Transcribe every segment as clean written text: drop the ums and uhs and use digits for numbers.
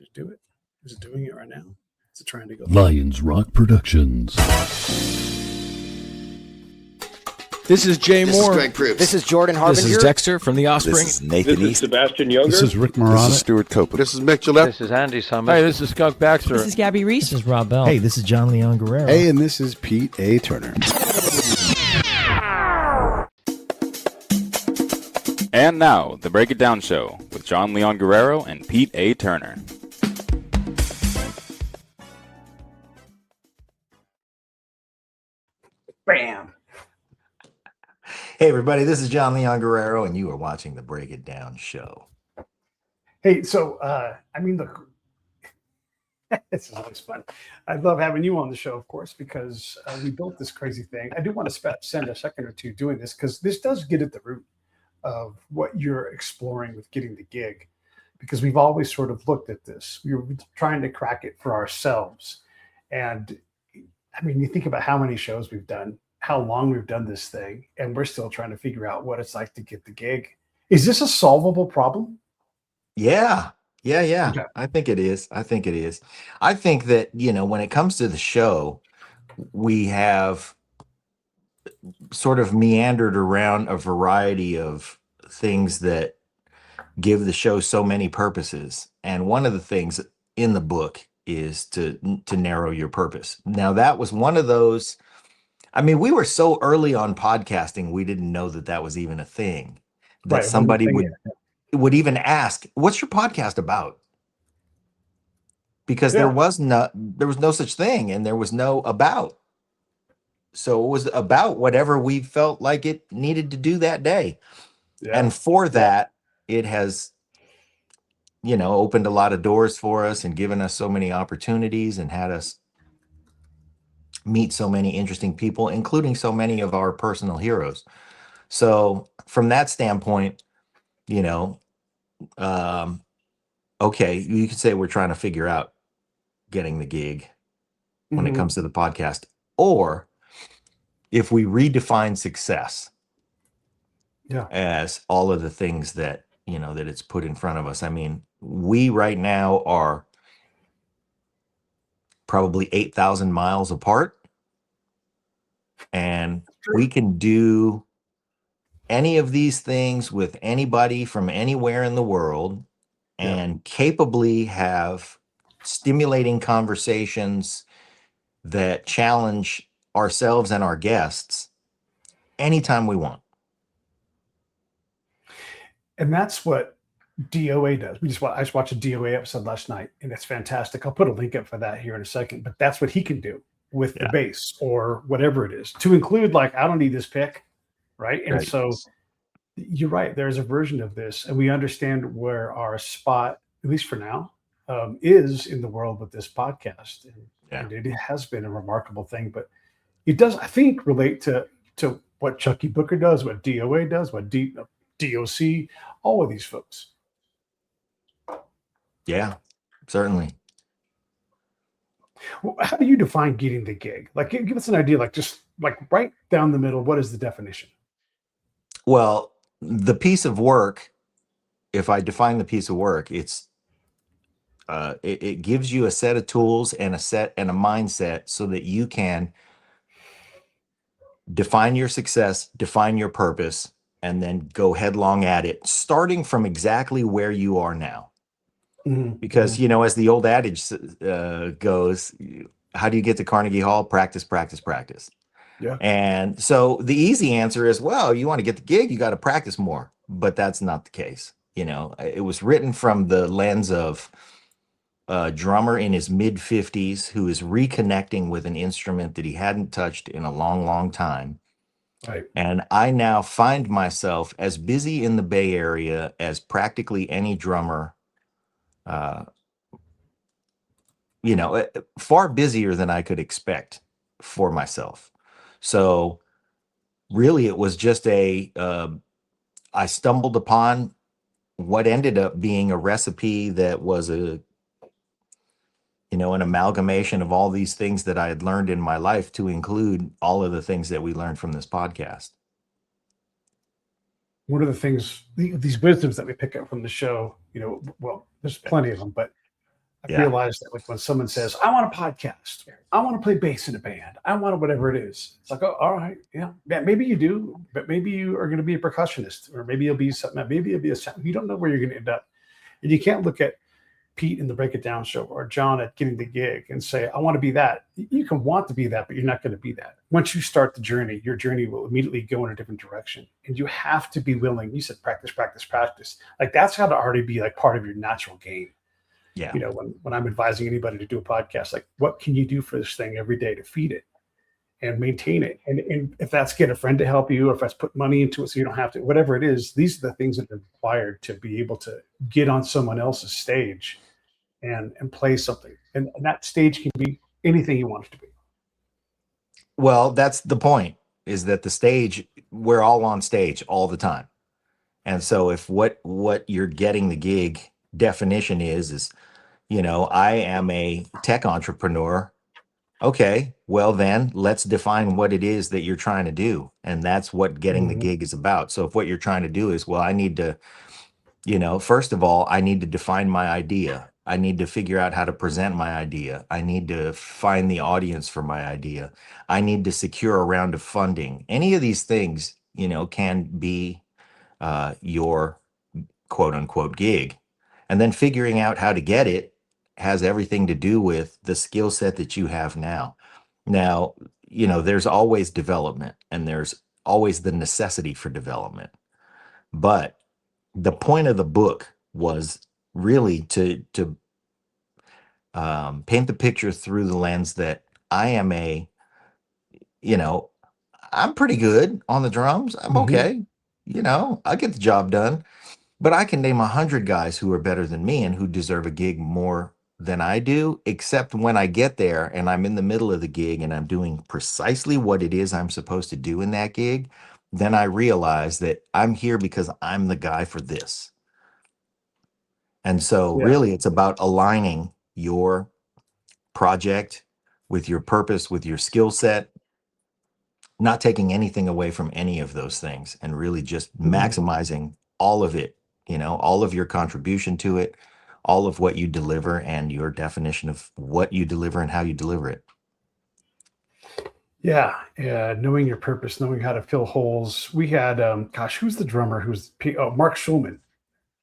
Just do it. Is it doing it right now? Is it trying to go? Lions Rock Productions. This is Jay Moore. This is Greg Proops. This is Jordan Harbinger. This is Dexter from The Offspring. This is Nathan This is East. Sebastian Younger. This is Rick Marotta. This is Stuart Copeland. This is Mick Gillette. This is Andy Summers. Hey, this is Skunk Baxter. This is Gabby Reese. This is Rob Bell. Hey, this is Jon Leon Guerrero. Hey, and this is Pete A. Turner. And now, the Break It Down Show with Jon Leon Guerrero and Pete A. Turner. Bam. Hey, everybody, this is Jon Leon Guerrero, and you are watching the Break It Down Show. Hey, so, look, this is always fun. I love having you on the show, of course, because we built this crazy thing. I do want to spend a second or two doing this because this does get at the root of what you're exploring with getting the gig, because we've always sort of looked at this. We were trying to crack it for ourselves. And I mean, you think about how many shows we've done, how long we've done this thing, and we're still trying to figure out what it's like to get the gig. Is this a solvable problem? Yeah. Okay. I think it is. I think that, when it comes to the show, we have sort of meandered around a variety of things that give the show so many purposes. And one of the things in the book is to narrow your purpose. Now, that was one of those. I mean, we were so early on podcasting, we didn't know that was even a thing, that Right, somebody would even ask, what's your podcast about? Because there was no such thing, and there was no about. So it was about whatever we felt like it needed to do that day. Yeah. And for that, it has, opened a lot of doors for us and given us so many opportunities and had us meet so many interesting people, including so many of our personal heroes. So from that standpoint, okay, you could say we're trying to figure out getting the gig when it comes to the podcast, or if we redefine success as all of the things that, that it's put in front of us. I mean, we right now are probably 8,000 miles apart, and we can do any of these things with anybody from anywhere in the world and capably have stimulating conversations that challenge ourselves and our guests anytime we want. And that's what DOA does. I just watched a DOA episode last night, and it's fantastic. I'll put a link up for that here in a second, but that's what he can do with the bass or whatever it is, to include, like, I don't need this pick, right? And so you're right, there's a version of this, and we understand where our spot, at least for now, is in the world with this podcast. And it has been a remarkable thing, but it does, I think, relate to what Chuckii Booker does, what DOA does, what D.O.C, all of these folks. Yeah, certainly. Well, how do you define getting the gig? Like, give us an idea, like, just like right down the middle, what is the definition? Well, the piece of work, if I define the piece of work, it's it gives you a set of tools and a mindset so that you can define your success, define your purpose, and then go headlong at it, starting from exactly where you are now. Because, as the old adage goes, how do you get to Carnegie Hall? Practice, practice, practice. Yeah. And so the easy answer is, well, you want to get the gig, you got to practice more. But that's not the case. It was written from the lens of a drummer in his mid-50s who is reconnecting with an instrument that he hadn't touched in a long, long time. Right. And I now find myself as busy in the Bay Area as practically any drummer, far busier than I could expect for myself. So really it was just I stumbled upon what ended up being a recipe that was an amalgamation of all these things that I had learned in my life, to include all of the things that we learned from this podcast. One of the things, these wisdoms that we pick up from the show, well, there's plenty of them, but I realized that like when someone says, I want a podcast, I want to play bass in a band, I want whatever it is. It's like, oh, all right. Yeah. Maybe you do, but maybe you are going to be a percussionist, or maybe you'll be something, maybe you'll be a sound. You don't know where you're going to end up. And you can't look at Pete in the Break It Down show or John at Getting the Gig and say, I want to be that. You can want to be that, but you're not going to be that. Once you start the journey, your journey will immediately go in a different direction. And you have to be willing. You said practice, practice, practice. Like that's got to already be like part of your natural game. Yeah. You know, when I'm advising anybody to do a podcast, like what can you do for this thing every day to feed it and maintain it? And if that's get a friend to help you, or if that's put money into it so you don't have to, whatever it is, these are the things that are required to be able to get on someone else's stage and play something. And that stage can be anything you want it to be. Well, that's the point, is that the stage, we're all on stage all the time. And so if what you're getting the gig definition is, you know, I am a tech entrepreneur. Okay, well then let's define what it is that you're trying to do. And that's what getting the gig is about. So if what you're trying to do is, well, I need to, you know, first of all, I need to define my idea. I need to figure out how to present my idea. I need to find the audience for my idea. I need to secure a round of funding. Any of these things, you know, can be your quote unquote gig. And then figuring out how to get it has everything to do with the skill set that you have now. Now, you know, there's always development and there's always the necessity for development. But the point of the book was really to paint the picture through the lens that I am you know, I'm pretty good on the drums. I'm okay. You know, I get the job done. But I can name 100 guys who are better than me and who deserve a gig more than I do, except when I get there and I'm in the middle of the gig and I'm doing precisely what it is I'm supposed to do in that gig, then I realize that I'm here because I'm the guy for this. And so really it's about aligning your project with your purpose, with your skill set, not taking anything away from any of those things, and really just maximizing all of it. You know, all of your contribution to it, all of what you deliver, and your definition of what you deliver and how you deliver it. Yeah. Knowing your purpose, knowing how to fill holes. We had, who's the drummer? Mark Schulman.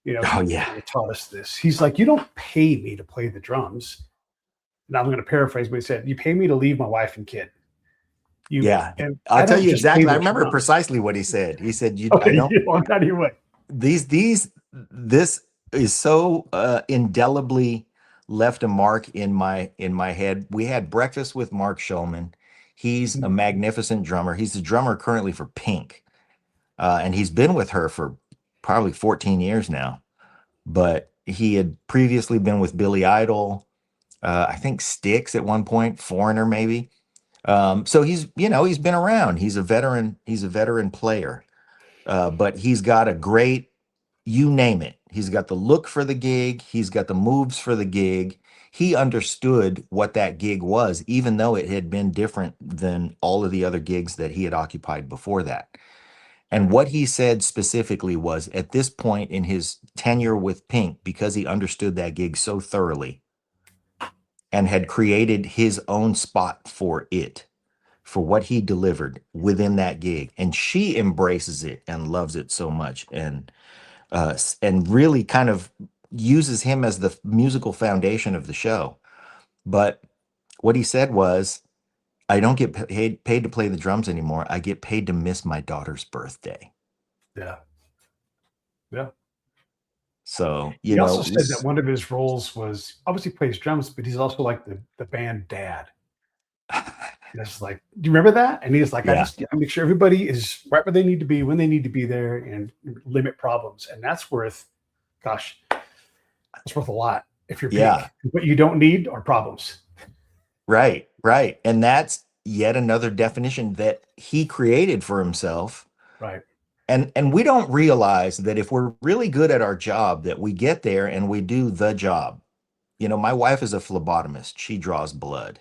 You know, he taught us this. He's like, you don't pay me to play the drums. And I'm going to paraphrase what he said. You pay me to leave my wife and kid. And I'll tell you exactly. I remember precisely what he said. He said, I don't. Out of your way. This is so indelibly left a mark in my head. We had breakfast with Mark Schulman. He's a magnificent drummer. He's the drummer currently for Pink, and he's been with her for probably 14 years now. But he had previously been with Billy Idol, I think Styx at one point, Foreigner maybe. So he's been around. He's a veteran player. But he's got a great, you name it. He's got the look for the gig. He's got the moves for the gig. He understood what that gig was, even though it had been different than all of the other gigs that he had occupied before that. And what he said specifically was, at this point in his tenure with Pink, because he understood that gig so thoroughly and had created his own spot for it, for what he delivered within that gig, and she embraces it and loves it so much, and really kind of uses him as the musical foundation of the show. But what he said was, I don't get paid to play the drums anymore. I get paid to miss my daughter's birthday. Yeah. So he also said that one of his roles was, obviously plays drums, but he's also like the band dad. It's like, do you remember that? And he's like, I make sure everybody is right where they need to be when they need to be there, and limit problems. And that's worth a lot if you're big. What you don't need are problems. Right. And that's yet another definition that he created for himself. Right. And we don't realize that if we're really good at our job, that we get there and we do the job. You know, my wife is a phlebotomist. She draws blood.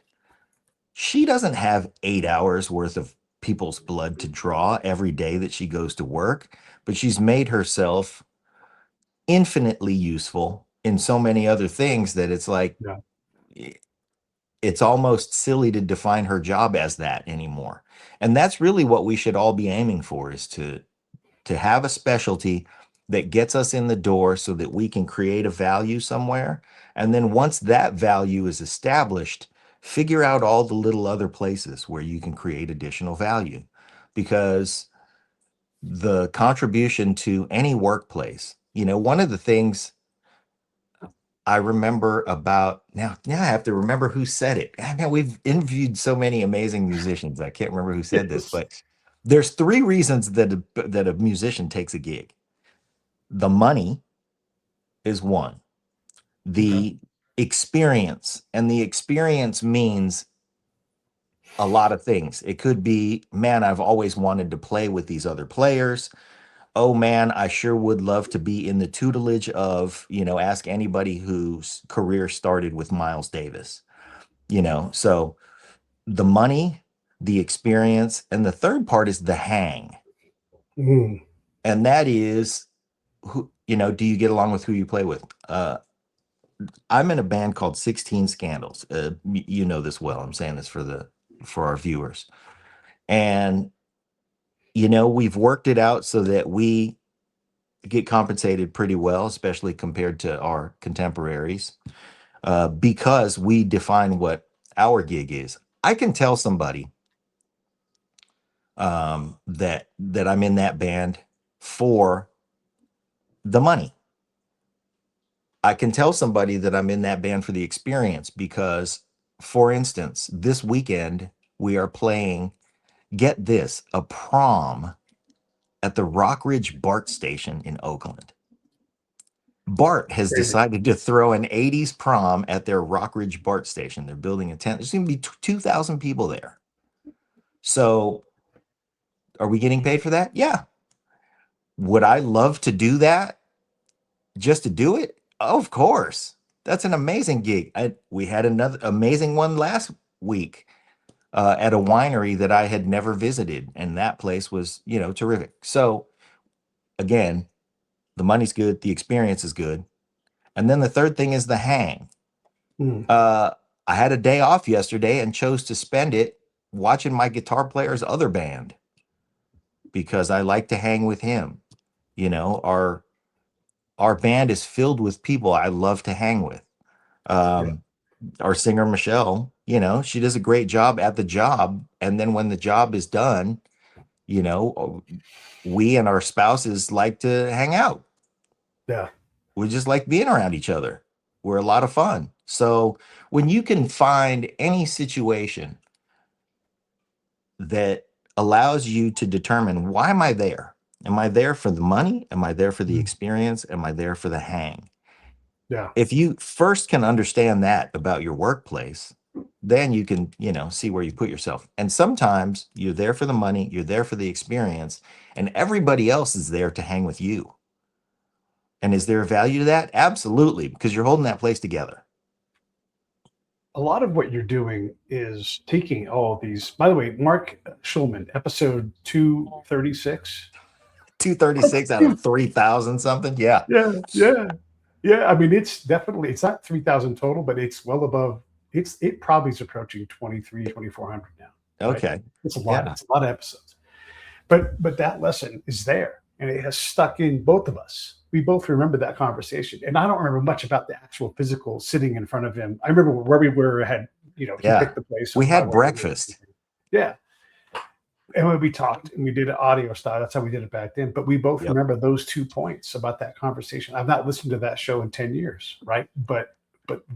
She doesn't have 8 hours worth of people's blood to draw every day that she goes to work, but she's made herself infinitely useful in so many other things that it's like, Yeah. it's almost silly to define her job as that anymore. And that's really what we should all be aiming for, is to have a specialty that gets us in the door so that we can create a value somewhere. And then once that value is established, figure out all the little other places where you can create additional value. Because the contribution to any workplace, one of the things I remember about now I have to remember who said it. I mean, we've interviewed so many amazing musicians. I can't remember who said this, but there's 3 reasons that a musician takes a gig. The money is one. The experience, and the experience means a lot of things. It could be, man, I've always wanted to play with these other players. Oh man, I sure would love to be in the tutelage of, ask anybody whose career started with Miles Davis. So the money, the experience, and the third part is the hang. Mm. And that is, who, do you get along with who you play with? I'm in a band called 16 Scandals. You know this well. I'm saying this for our viewers. And we've worked it out so that we get compensated pretty well, especially compared to our contemporaries, because we define what our gig is. I can tell somebody that I'm in that band for the money. I can tell somebody that I'm in that band for the experience because, for instance, this weekend we are playing, get this, a prom at the Rockridge BART station in Oakland. BART has decided to throw an 80s prom at their Rockridge BART station. They're building a tent. There's going to be 2,000 people there. So are we getting paid for that? Yeah. Would I love to do that just to do it? Of course. That's an amazing gig. We had another amazing one last week at a winery that I had never visited. And that place was, terrific. So again, the money's good. The experience is good. And then the third thing is the hang. Mm. I had a day off yesterday and chose to spend it watching my guitar player's other band because I like to hang with him. Our band is filled with people I love to hang with. Our singer, Michelle, she does a great job at the job. And then when the job is done, we and our spouses like to hang out. Yeah. We just like being around each other. We're a lot of fun. So when you can find any situation that allows you to determine, why am I there? Am I there for the money? Am I there for the experience? Am I there for the hang? Yeah. If you first can understand that about your workplace, then you can, see where you put yourself. And sometimes you're there for the money, you're there for the experience, and everybody else is there to hang with you. And is there a value to that? Absolutely, because you're holding that place together. A lot of what you're doing is taking all of these. By the way, Mark Schulman, episode 236. 236 out of 3,000 something. Yeah. Yeah. I mean, it's not 3,000 total, but it's well above. It probably is approaching 2,400 now. Okay. Right? It's a lot. Yeah. It's a lot of episodes. But that lesson is there, and it has stuck in both of us. We both remember that conversation, and I don't remember much about the actual physical sitting in front of him. I remember where we were. He picked the place. We had breakfast. Yeah. And when we talked and we did an audio style, that's how we did it back then. But we both remember those 2 points about that conversation. I've not listened to that show in 10 years, right? But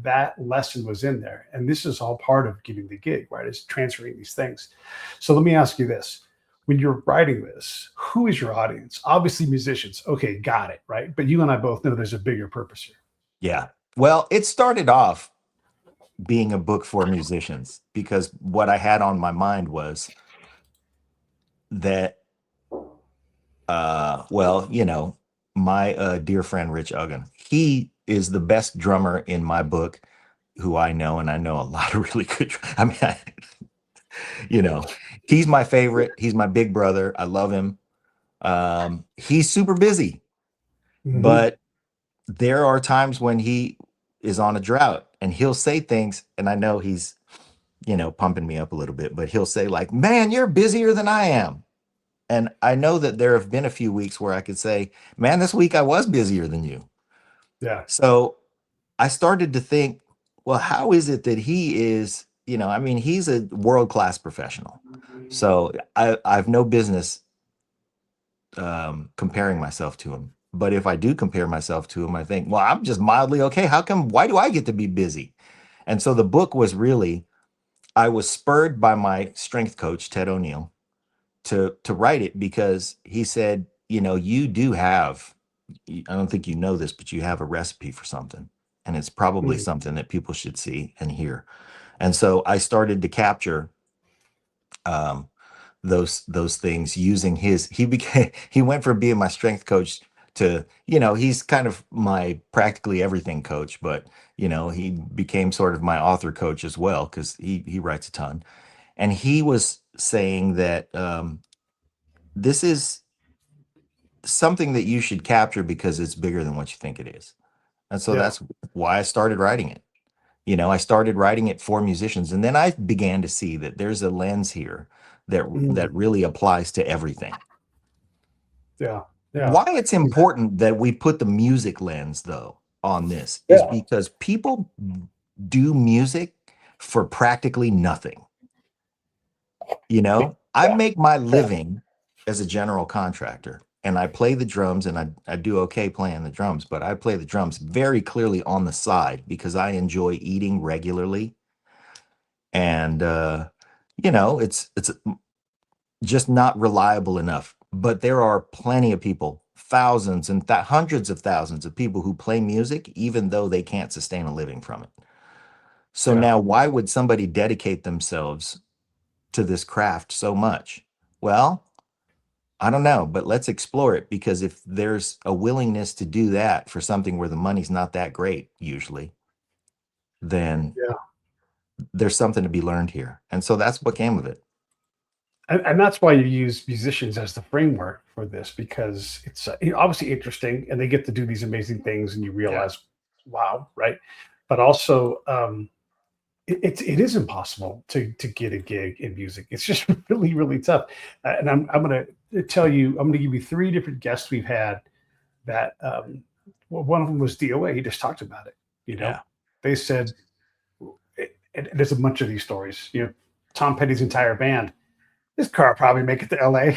that lesson was in there. And this is all part of giving the gig, right? Is transferring these things. So let me ask you this. When you're writing this, who is your audience? Obviously musicians. Okay, got it, right? But you and I both know there's a bigger purpose here. Yeah. Well, it started off being a book for musicians because what I had on my mind was that, my dear friend Rich Uggan, he is the best drummer in my book who I know, and I know a lot of really good. He's my favorite. He's my big brother. I love him. He's super busy, but there are times when he is on a drought and he'll say things, and I know he's, pumping me up a little bit, but he'll say like, man, you're busier than I am. And I know that there have been a few weeks where I could say, man, this week I was busier than you. Yeah. So I started to think, well, how is it that he is, he's a world-class professional. So I've no business comparing myself to him. But if I do compare myself to him, I think, well, I'm just mildly okay. Why do I get to be busy? And so the book was really, I was spurred by my strength coach, Ted O'Neill, to write it, because he said, you do have, I don't think you know this, but you have a recipe for something. And it's probably something that people should see and hear. And so I started to capture those things using he went from being my strength coach to, he's kind of my practically everything coach, but he became sort of my author coach as well, because he writes a ton. And he was saying that this is something that you should capture because it's bigger than what you think it is. And so that's why I started writing it. I started writing it for musicians, and then I began to see that there's a lens here that really applies to everything. Yeah. Why it's important that we put the music lens, though, on this is because people do music for practically nothing. I make my living as a general contractor, and I play the drums, and I do okay playing the drums, but I play the drums very clearly on the side because I enjoy eating regularly. And, it's just not reliable enough. But there are plenty of people, thousands and hundreds of thousands of people who play music, even though they can't sustain a living from it. So now why would somebody dedicate themselves to this craft so much? Well, I don't know, but let's explore it, because if there's a willingness to do that for something where the money's not that great usually, then there's something to be learned here. And so that's what came of it. And that's why you use musicians as the framework for this, because it's obviously interesting, and they get to do these amazing things, and you realize, wow, right? But also, it is impossible to get a gig in music. It's just really, really tough. And I'm going to tell you, I'm going to give you 3 different guests we've had that, one of them was DOA. He just talked about it. They said, and there's a bunch of these stories, Tom Petty's entire band, this car will probably make it to LA,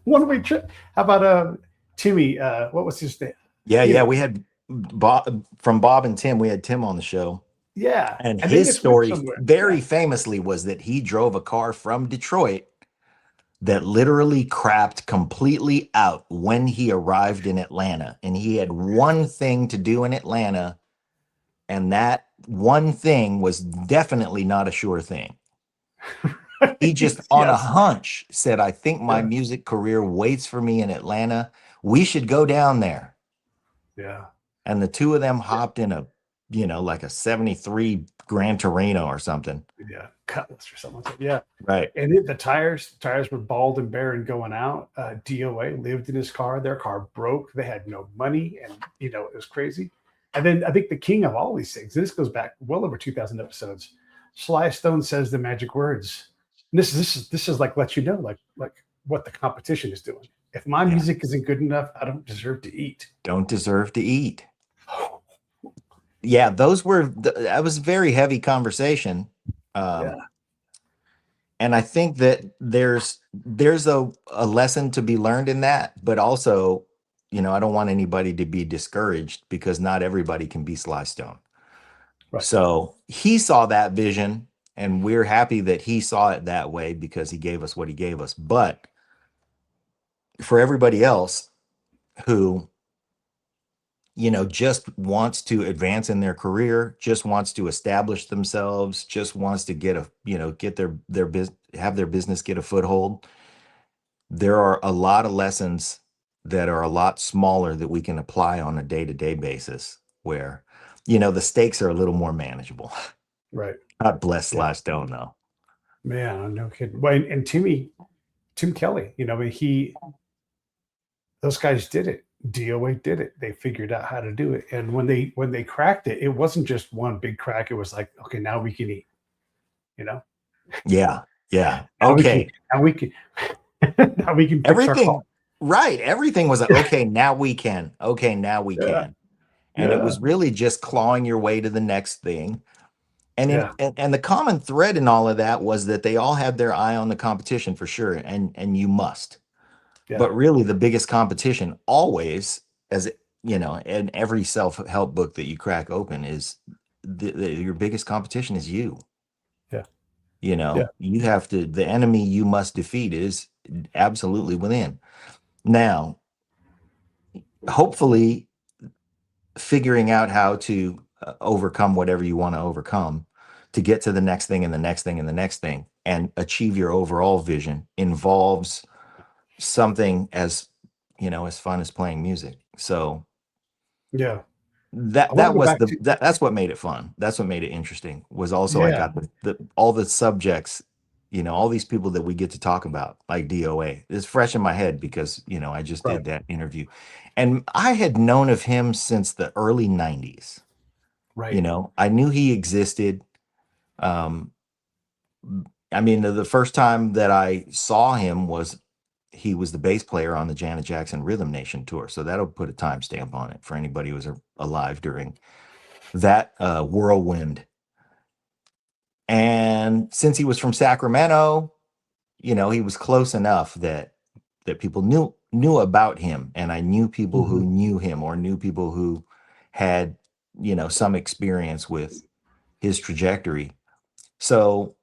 one-way trip. How about Timmy? What was his name? Yeah. We had Bob and Tim. We had Tim on the show. Yeah. And his story very famously was that he drove a car from Detroit that literally crapped completely out when he arrived in Atlanta. And he had one thing to do in Atlanta, and that one thing was definitely not a sure thing. He just on a hunch said, I think my music career waits for me in Atlanta. We should go down there. Yeah. And the two of them hopped in a, like a 73 Gran Torino or something. Yeah. Cutlass or something like that. Yeah. Right. And the tires were bald and bare and going out. DOA lived in his car. Their car broke. They had no money, and, it was crazy. And then I think the king of all these things, this goes back well over 2,000 episodes. Sly Stone says the magic words. And this is like, let you know, like what the competition is doing. If my music isn't good enough, I don't deserve to eat. Don't deserve to eat. Yeah, that was a very heavy conversation. And I think that there's a lesson to be learned in that, but also, I don't want anybody to be discouraged, because not everybody can be Sly Stone. Right. So he saw that vision, and we're happy that he saw it that way, because he gave us what he gave us. But for everybody else who, just wants to advance in their career, just wants to establish themselves, just wants to get their business, have their business get a foothold, there are a lot of lessons that are a lot smaller that we can apply on a day-to-day basis, where, the stakes are a little more manageable. Right. God bless Sly Stone, though. Man, no kidding. Well, and Tim Kelly, those guys did it. DOA did it. They figured out how to do it. And when they cracked it, it wasn't just one big crack. It was like, okay, now we can eat, you know? Yeah. Yeah. Now Okay. we can now we can fix our Everything, car. right. Everything was like, okay, now we can. Okay, now we Yeah. can. And it was really just clawing your way to the next thing. And and the common thread in all of that was that they all had their eye on the competition for sure. And you must. Yeah. But really the biggest competition always, as you know, in every self-help book that you crack open, is your biggest competition is you. Yeah. You know, Yeah. you have to, the enemy you must defeat is absolutely within. Now, hopefully figuring out how to overcome whatever you want to overcome to get to the next thing and the next thing and the next thing and achieve your overall vision involves something as, you know, as fun as playing music. So Yeah. that wanna go was back to- that's what made it fun. That's what made it interesting, was also I Yeah. got all the subjects, you know, all these people that we get to talk about, like DOA. It's fresh in my head because, you know, I just Right. did that interview. And I had known of him since the early 90s. Right. You know, I knew he existed. Um, I mean, the first time that I saw him was he was the bass player on the Janet Jackson Rhythm Nation tour. So that'll put a timestamp on it for anybody who was alive during that whirlwind. And since he was from Sacramento, you know, he was close enough that people knew about him, and I knew people who knew him or knew people who had, you know, some experience with his trajectory. So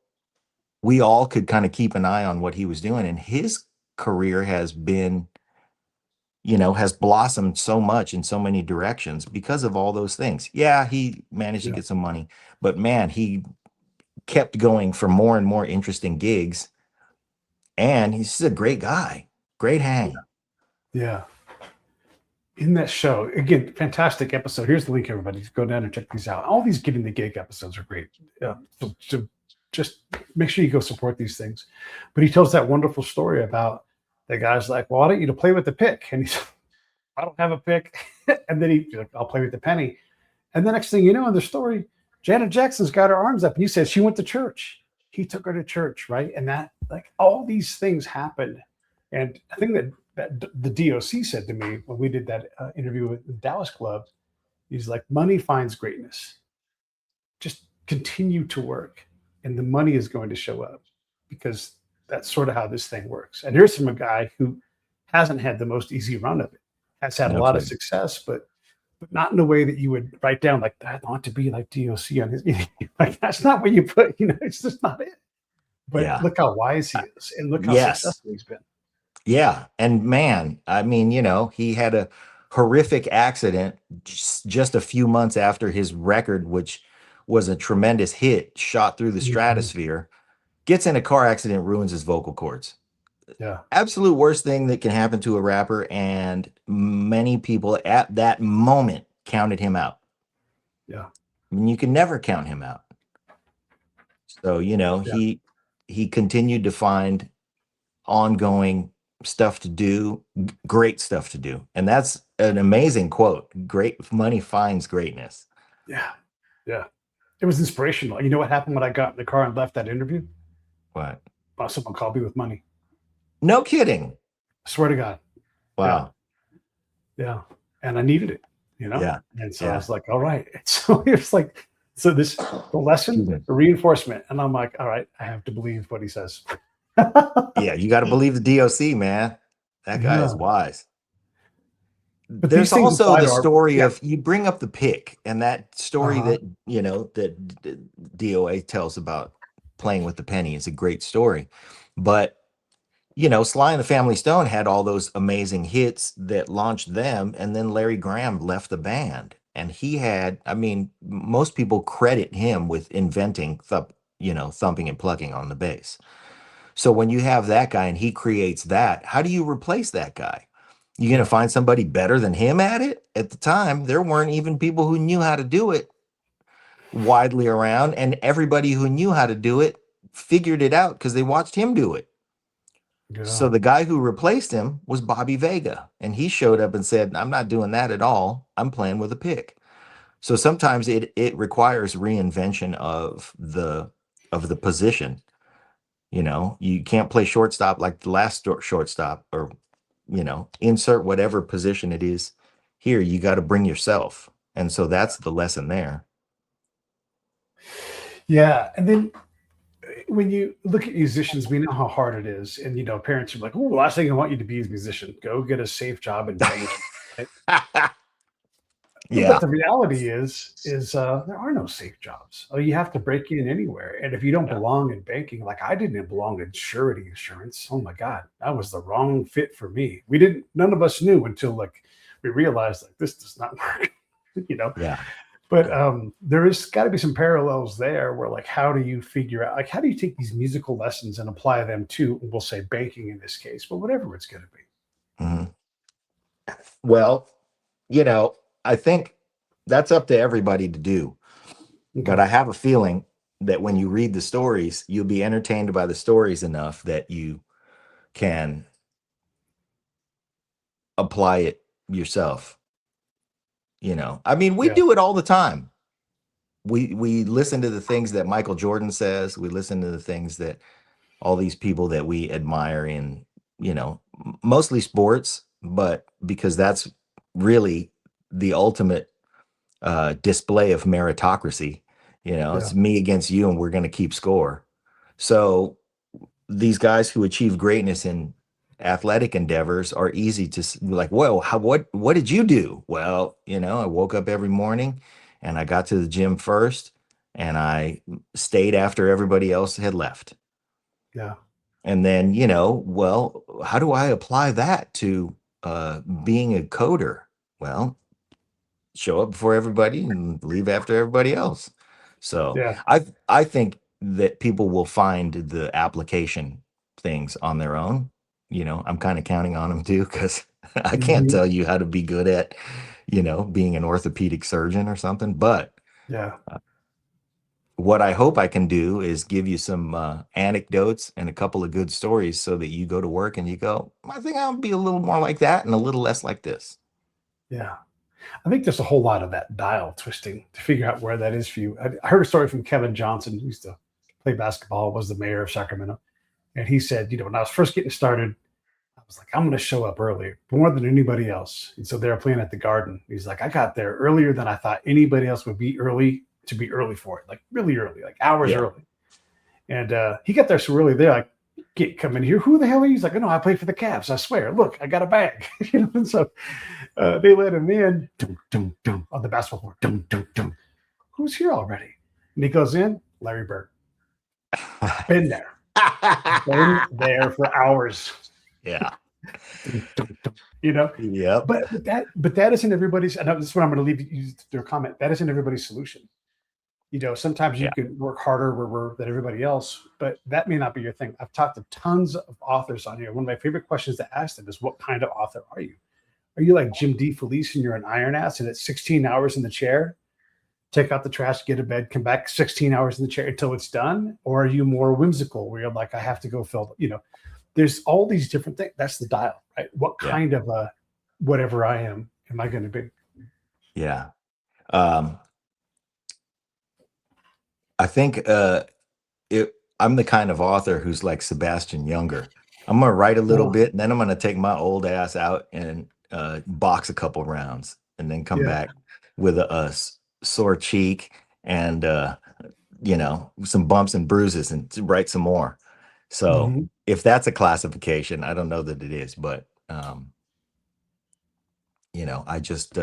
we all could kind of keep an eye on what he was doing, and his career has been, you know, has blossomed so much in so many directions because of all those things. Yeah, he managed to Yeah. get some money, but man, he kept going for more and more interesting gigs. And he's just a great guy. Great hang. Yeah. In that show, again, fantastic episode. Here's the link, everybody. Go down and check these out. All these Getting the Gig episodes are great. So just make sure you go support these things. But he tells that wonderful story about the guy's like, well, I want you to play with the pick. And he's, I don't have a pick. And then he's like, I'll play with the penny. And the next thing you know in the story, Janet Jackson's got her arms up and he says she went to church. He took her to church, right? And that, like, all these things happened. And I think that the D.O.C said to me when we did that interview with the Dallas Club, he's like, money finds greatness. Just continue to work and the money is going to show up, because that's sort of how this thing works. And here's from a guy who hasn't had the most easy run of it, has had a lot of success, but not in a way that you would write down, like, I want to be like D.O.C on his, like, that's not what you put, you know, it's just not it. But look how wise he is and look how successful he's been. Yeah. And man, I mean, you know, he had a horrific accident just a few months after his record, which was a tremendous hit, shot through the stratosphere, gets in a car accident, ruins his vocal cords. Yeah. Absolute worst thing that can happen to a rapper. And many people at that moment counted him out. Yeah. I mean, you can never count him out. So, you know, he continued to find ongoing stuff to do, great stuff to do. And that's an amazing quote. Great money finds greatness. Yeah. Yeah. It was inspirational. You know what happened when I got in the car and left that interview? What? Someone called me with money. No kidding. I swear to God. Wow. Yeah. And I needed it, you know? Yeah. And so I was like, all right. So it was like, so this, the lesson, the reinforcement. And I'm like, all right, I have to believe what he says. Yeah, you got to believe the D.O.C, man. That guy is wise. But there's also the story our, of, you bring up the pick, and that story that, you know, that DOA tells about playing with the penny is a great story. But, you know, Sly and the Family Stone had all those amazing hits that launched them, and then Larry Graham left the band. And he had, I mean, most people credit him with inventing thumping and plucking on the bass. So when you have that guy and he creates that, how do you replace that guy? You're going to find somebody better than him at it? At the time, there weren't even people who knew how to do it widely around, and everybody who knew how to do it figured it out because they watched him do it. Yeah. So the guy who replaced him was Bobby Vega, and he showed up and said, "I'm not doing that at all. I'm playing with a pick." So sometimes it requires reinvention of the position. You know, you can't play shortstop like the last shortstop, or insert whatever position it is. Here, you got to bring yourself, and so that's the lesson there. Yeah. And then when you look at musicians, we know how hard it is. And, parents are like, oh, the last thing I want you to be is a musician. Go get a safe job in banking. Yeah, But the reality is there are no safe jobs. Oh, you have to break in anywhere. And if you don't belong in banking, like I didn't belong in surety insurance. Oh my God, that was the wrong fit for me. None of us knew until like we realized like this does not work, yeah, But there is got to be some parallels there where like, how do you figure out, like, how do you take these musical lessons and apply them to, we'll say banking in this case, but whatever it's going to be. Mhm. Well, I think that's up to everybody to do. But I have a feeling that when you read the stories, you'll be entertained by the stories enough that you can apply it yourself. I mean, we do it all the time. We listen to the things that Michael Jordan says. We listen to the things that all these people that we admire in, mostly sports, but because that's really the ultimate display of meritocracy. It's me against you, and we're going to keep score. So these guys who achieve greatness in athletic endeavors are easy to like, whoa, what did you do? Well, I woke up every morning and I got to the gym first, and I stayed after everybody else had left. Yeah. And then, well, how do I apply that to being a coder? Well, show up before everybody and leave after everybody else. So Yeah. I think that people will find the application things on their own. I'm kind of counting on them too, because I can't tell you how to be good at, being an orthopedic surgeon or something. But Yeah. what I hope I can do is give you some anecdotes and a couple of good stories so that you go to work and you go, I think I'll be a little more like that and a little less like this. Yeah. I think there's a whole lot of that dial twisting to figure out where that is for you. I heard a story from Kevin Johnson, who used to play basketball, was the mayor of Sacramento. And he said, when I was first getting started, I was like, I'm going to show up early more than anybody else. And so they were playing at the Garden. He's like, I got there earlier than I thought anybody else would be early to be early for it, like really early, like hours early. And he got there so early. They're like, can't come in here. Who the hell are you? He's like, no, I play for the Cavs. I swear. Look, I got a bag. And so they let him in on the basketball court. Who's here already? And he goes in, Larry Bird. Been there. Been there for hours. Yeah. Yep. But that isn't everybody's. And this is what I'm going to leave you their comment. That isn't everybody's solution. Sometimes you can work harder than everybody else, but that may not be your thing. I've talked to tons of authors on here. One of my favorite questions to ask them is, what kind of author are you? Are you like Jim D. Felice and you're an iron ass and it's 16 hours in the chair? Take out the trash, get to bed, come back 16 hours in the chair until it's done? Or are you more whimsical where you're like, I have to go fill, there's all these different things. That's the dial, right? What kind of whatever I am I going to be? Yeah. I think I'm the kind of author who's like Sebastian Younger. I'm going to write a little bit, and then I'm going to take my old ass out and box a couple rounds, and then come back with a sore cheek and, some bumps and bruises, and to write some more. So if that's a classification, I don't know that it is, but, I just,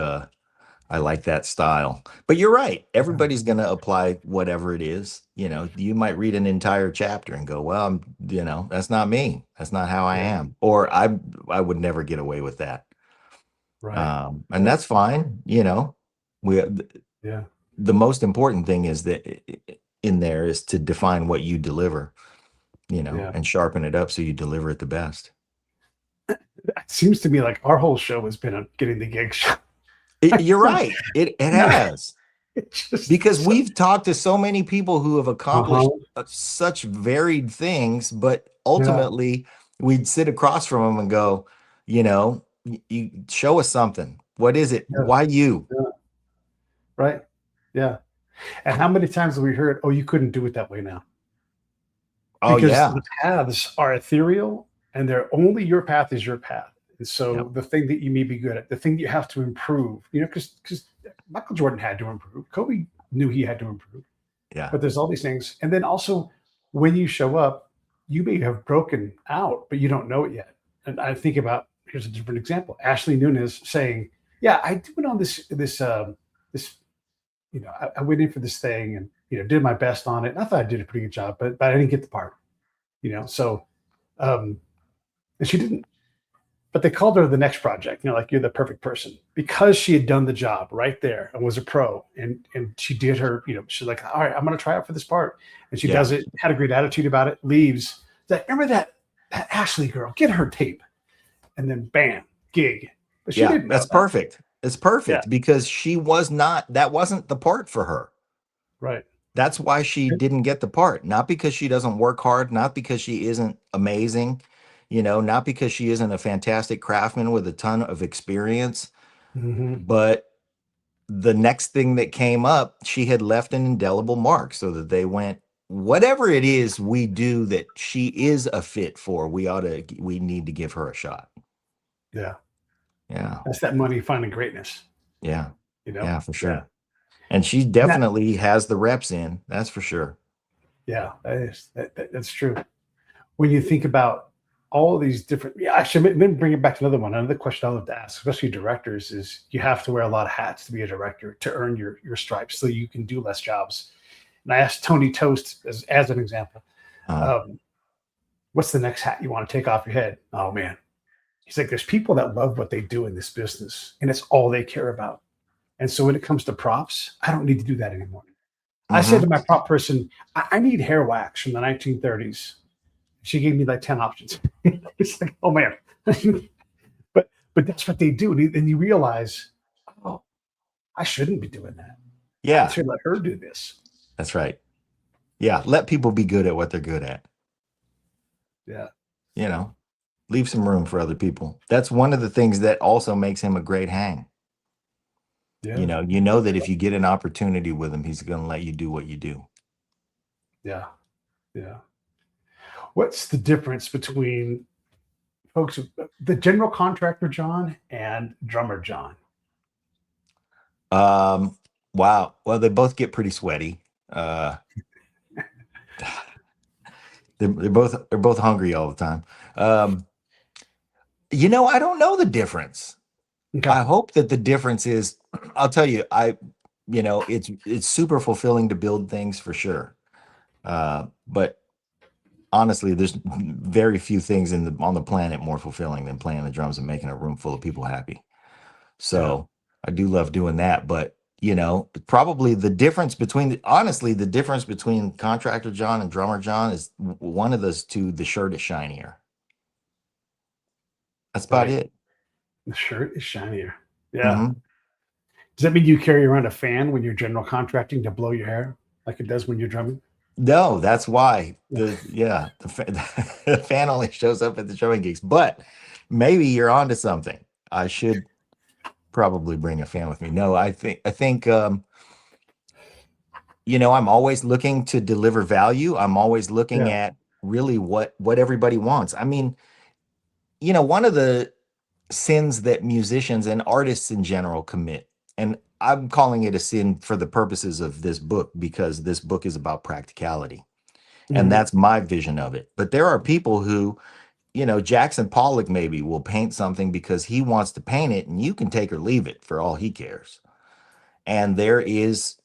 I like that style. But you're right. Everybody's going to apply whatever it is. You might read an entire chapter and go, well, that's not me. That's not how I am. Or I would never get away with that. Right. And that's fine. The most important thing is that in there is to define what you deliver, and sharpen it up so you deliver it the best. It seems to me like our whole show has been on getting the gig show. You're right. It has. Because we've talked to so many people who have accomplished such varied things, but ultimately we'd sit across from him and go, you show us something. What is it? Yeah. Why you? Yeah. Right. Yeah. And how many times have we heard, oh, you couldn't do it that way now? Oh, Because yeah. the paths are ethereal and they're only your path is your path. And so Yep. the thing that you may be good at, the thing you have to improve, because Michael Jordan had to improve. Kobe knew he had to improve. Yeah. But there's all these things. And then also when you show up, you may have broken out, but you don't know it yet. And I think about, here's a different example. Ashley Nunes saying, yeah, I do it on this, I went in for this thing and, did my best on it. And I thought I did a pretty good job, but I didn't get the part, so, and she didn't, but they called her to the next project, like you're the perfect person because she had done the job right there and was a pro. And she did her, she's like, all right, I'm going to try out for this part. And she does it, had a great attitude about it, leaves. Remember that Ashley girl, get her tape. And then bam, gig. But she didn't know that's that. perfect. It's perfect because that wasn't the part for her. Right. That's why she didn't get the part. Not because she doesn't work hard, not because she isn't amazing, not because she isn't a fantastic craftsman with a ton of experience, but the next thing that came up, she had left an indelible mark so that they went, whatever it is we do that she is a fit for, we need to give her a shot. Yeah. Yeah. That's that money finding greatness. Yeah. Yeah, for sure. Yeah. And she definitely has the reps in. That's for sure. Yeah, that's true. When you think about all these different, actually, let me bring it back to another one. Another question I love to ask, especially directors, is you have to wear a lot of hats to be a director to earn your stripes, so you can do less jobs. And I asked Tony Toast as an example, what's the next hat you want to take off your head? Oh man, he's like, there's people that love what they do in this business, and it's all they care about. And so when it comes to props, I don't need to do that anymore. I said to my prop person, I need hair wax from the 1930s. She gave me like 10 options. It's like, oh man. but that's what they do. And you realize, oh, I shouldn't be doing that. Yeah. I should let her do this. That's right. Yeah. Let people be good at what they're good at. Yeah. Leave some room for other people. That's one of the things that also makes him a great hang. Yeah. You know that if you get an opportunity with him, he's going to let you do what you do. Yeah. Yeah. What's the difference between folks, the general contractor John and drummer John? Wow. Well, they both get pretty sweaty. They're both hungry all the time. I don't know the difference. Okay. I hope that the difference is, I'll tell you, it's super fulfilling to build things for sure. But honestly, there's very few things on the planet more fulfilling than playing the drums and making a room full of people happy. So I do love doing that. But, probably the difference between contractor John and drummer John is one of those two, the shirt is shinier. That's about it. The shirt is shinier. Yeah. Mm-hmm. Does that mean you carry around a fan when you're general contracting to blow your hair like it does when you're drumming? No, that's why. The fan only shows up at the drumming gigs. But maybe you're onto something. I should probably bring a fan with me. No, I think I'm always looking to deliver value. I'm always looking at really what everybody wants. I mean, one of the sins that musicians and artists in general commit, and I'm calling it a sin for the purposes of this book because this book is about practicality. And that's my vision of it. But there are people who, Jackson Pollock maybe will paint something because he wants to paint it, and you can take or leave it for all he cares. And there is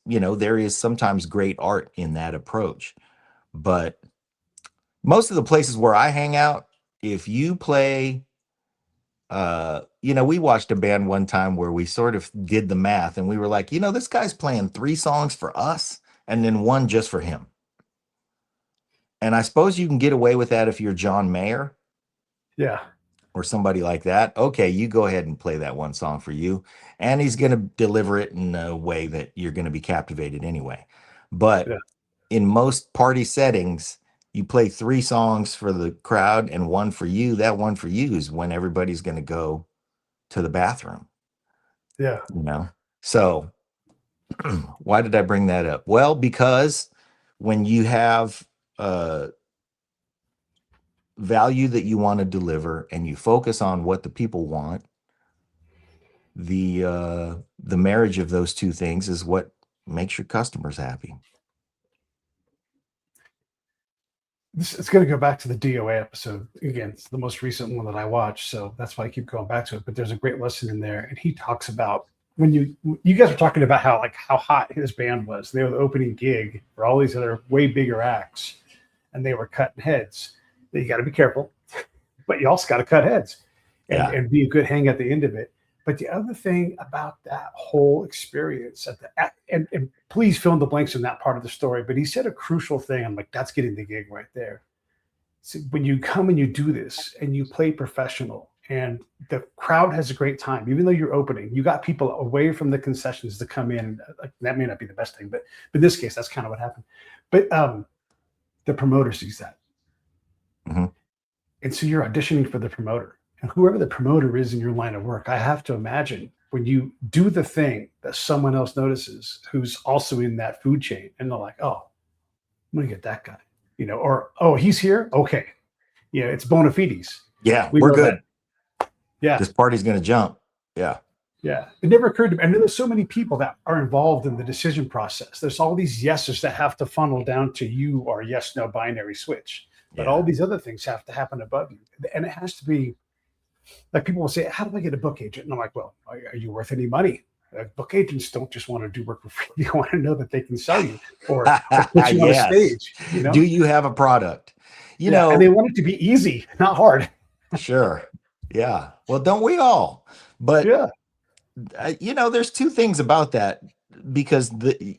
sometimes great art in that approach. But most of the places where I hang out, if you play, we watched a band one time where we sort of did the math and we were like, this guy's playing 3 songs for us and then 1 just for him. And I suppose you can get away with that if you're John Mayer. Yeah. Or somebody like that. Okay, you go ahead and play that 1 song for you. And he's going to deliver it in a way that you're going to be captivated anyway. But in most party settings, You play 3 songs for the crowd and 1 for you. That 1 for you is when everybody's going to go to the bathroom, Yeah. you know? So why did I bring that up? Well, because when you have value that you want to deliver and you focus on what the people want, the marriage of those two things is what makes your customers happy. It's going to go back to the DOA episode again. It's the most recent one that I watched, so that's why I keep going back to it. But there's a great lesson in there, and he talks about when you guys were talking about how hot his band was. They were the opening gig for all these other way bigger acts, and they were cutting heads. You got to be careful, but you also got to cut heads and be a good hang at the end of it. But the other thing about that whole experience and please fill in the blanks in that part of the story, but he said a crucial thing. I'm like, that's getting the gig right there. So when you come and you do this and you play professional and the crowd has a great time, even though you're opening, you got people away from the concessions to come in. That may not be the best thing, but in this case, that's kind of what happened. But the promoter sees that. Mm-hmm. And so you're auditioning for the promoter. And whoever the promoter is in your line of work, I have to imagine when you do the thing that someone else notices who's also in that food chain, and they're like, oh, I'm going to get that guy, or, oh, he's here. Okay. Yeah. It's bona fides. Yeah. We're good. That. Yeah. This party's going to jump. Yeah. Yeah. It never occurred to me. I know there's so many people that are involved in the decision process. There's all these yeses that have to funnel down to you or yes, no binary switch. But all these other things have to happen above you. And it has to be, like, people will say, how do I get a book agent? And I'm like, well, are you worth any money? Book agents don't just want to do work for free. They want to know that they can sell you or put you on a stage. Do you have a product? And they want it to be easy, not hard. Sure. Yeah. Well, don't we all? But, there's 2 things about that, because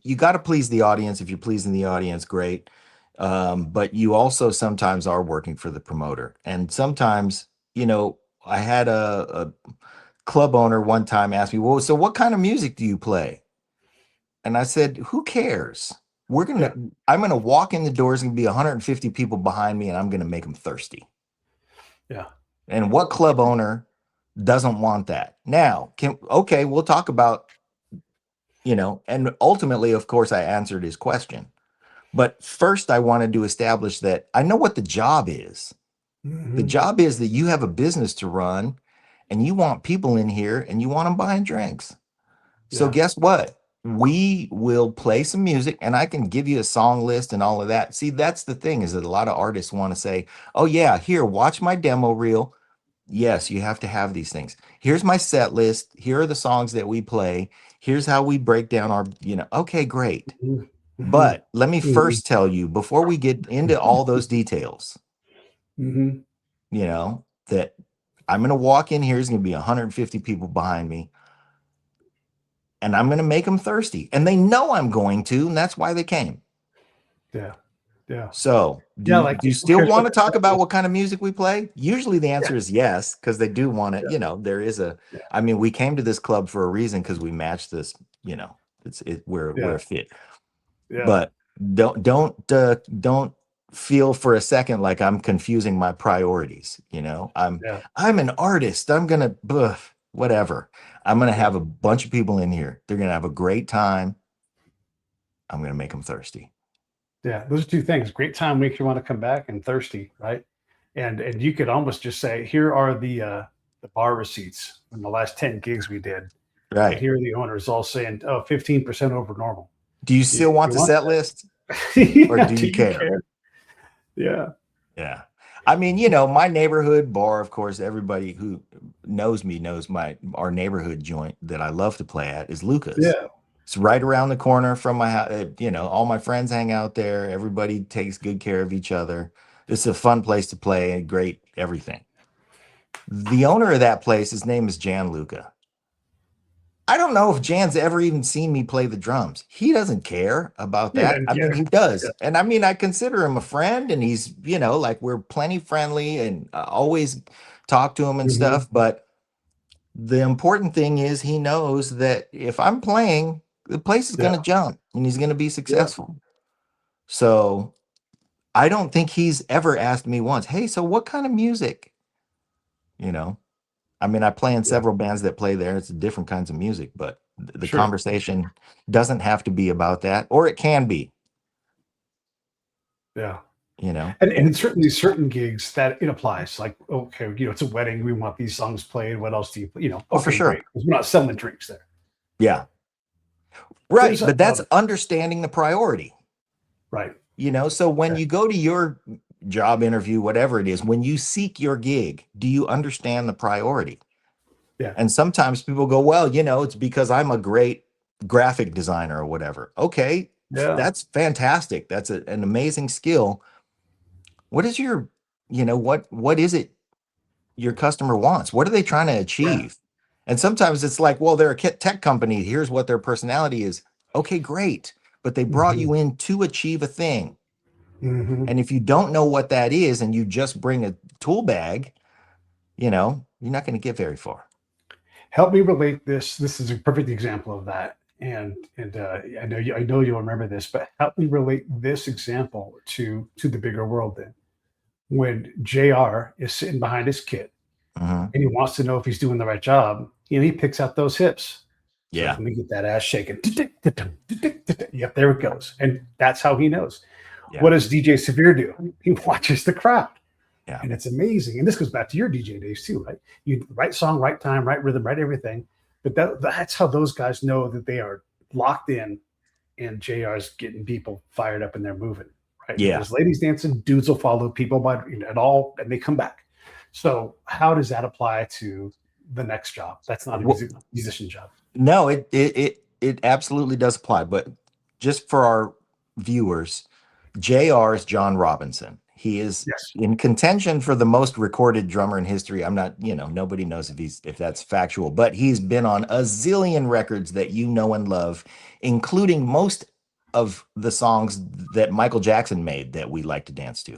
you got to please the audience. If you're pleasing the audience, great. But you also sometimes are working for the promoter. And sometimes, I had a club owner one time ask me, well, so what kind of music do you play? And I said, who cares? I'm going to walk in the doors and be 150 people behind me, and I'm going to make them thirsty. Yeah. And what club owner doesn't want that? Now, we'll talk about, and ultimately, of course, I answered his question. But first, I wanted to establish that I know what the job is. Mm-hmm. The job is that you have a business to run and you want people in here and you want them buying drinks. Yeah. So guess what? We will play some music and I can give you a song list and all of that. See, that's the thing, is that a lot of artists want to say, oh yeah, here, watch my demo reel. Yes, you have to have these things. Here's my set list. Here are the songs that we play. Here's how we break down our, okay, great. Mm-hmm. But let me first tell you, before we get into all those details, that I'm going to walk in here. There's going to be 150 people behind me. And I'm going to make them thirsty. And they know I'm going to, and that's why they came. Yeah. Yeah. So do you still want to talk about what kind of music we play? Usually the answer is yes, because they do want it. Yeah. There is I mean, we came to this club for a reason, because we matched this, we're a fit. Yeah. But don't feel for a second like I'm confusing my priorities. I'm an artist. I'm gonna whatever. I'm gonna have a bunch of people in here. They're gonna have a great time. I'm gonna make them thirsty. Yeah, those are 2 things. Great time makes you want to come back, and thirsty, right? And you could almost just say, here are the bar receipts from the last 10 gigs we did. Right. And here are the owners all saying, 15% over normal. Do you still want the set list? Or do you care? Yeah. Yeah. I mean, my neighborhood bar, of course, everybody who knows me knows our neighborhood joint that I love to play at is Luca's. Yeah. It's right around the corner from my house. All my friends hang out there. Everybody takes good care of each other. It's a fun place to play and great everything. The owner of that place, his name is Jan Luca. I don't know if Jan's ever even seen me play the drums. He doesn't care about that. I mean, he does. Yeah. And I mean, I consider him a friend, and he's, we're plenty friendly, and always talk to him and stuff. But the important thing is he knows that if I'm playing, the place is going to jump and he's going to be successful. Yeah. So I don't think he's ever asked me once, hey, so what kind of music? You know, I mean, I play in several bands that play there. It's different kinds of music, but the Sure. conversation doesn't have to be about that, or it can be, Yeah. you know. And certainly certain gigs that it applies. Like, okay, it's a wedding. We want these songs played. What else do you, Oh, for okay, sure. great. 'Cause we're not selling drinks there. Yeah. Right. There's But that's understanding the priority. right. So when you go to your job interview, whatever it is, when you seek your gig, do you understand the priority? Yeah. And sometimes people go, well, it's because I'm a great graphic designer or whatever. Okay. Yeah. That's fantastic. That's an amazing skill. What is your, what is it your customer wants? What are they trying to achieve? And sometimes it's like, well, they're a tech company. Here's what their personality is. Okay, great. But they brought you in to achieve a thing. Mm-hmm. And if you don't know what that is and you just bring a tool bag, you're not going to get very far. Help me relate this. This is a perfect example of that. And I know you'll remember this, but help me relate this example to the bigger world. Then, when JR is sitting behind his kit Mhm. and he wants to know if he's doing the right job, he picks out those hips. So Yeah. let me get that ass shaking. Yep, there it goes. And that's how he knows. Yeah. What does DJ Severe do? He watches the crowd. Yeah. And it's amazing. And this goes back to your DJ days too, right? You right song, right time, right rhythm, right everything. But that's how those guys know that they are locked in and JR's getting people fired up and they're moving. Right. Yeah. There's ladies dancing, dudes will follow people by at all, and they come back. So how does that apply to the next job? That's not a musician job. No, it absolutely does apply. But just for our viewers, JR is John Robinson. He is in contention for the most recorded drummer in history. I'm not, nobody knows if that's factual, but he's been on a zillion records that you know and love, including most of the songs that Michael Jackson made that we like to dance to.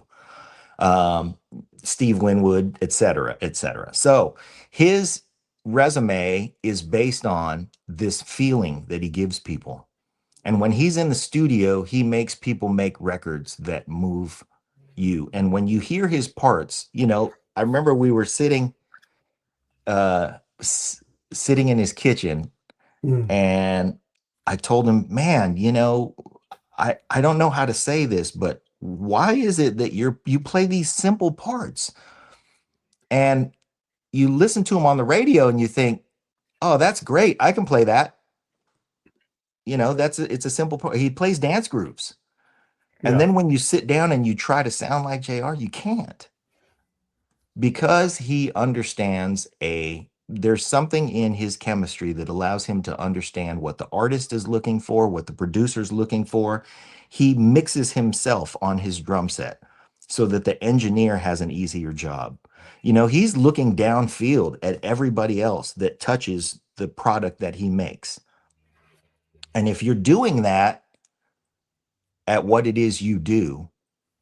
Steve Winwood, et cetera, et cetera. So his resume is based on this feeling that he gives people. And when he's in the studio, he makes people make records that move you. And when you hear his parts, I remember we were sitting in his kitchen and I told him, man, I don't know how to say this, but why is it that you play these simple parts and you listen to them on the radio and you think, oh, that's great. I can play that. It's a simple part. He plays dance grooves. And then when you sit down and you try to sound like JR, you can't, because he understands there's something in his chemistry that allows him to understand what the artist is looking for, what the producer's looking for. He mixes himself on his drum set so that the engineer has an easier job. He's looking downfield at everybody else that touches the product that he makes. And if you're doing that at what it is you do,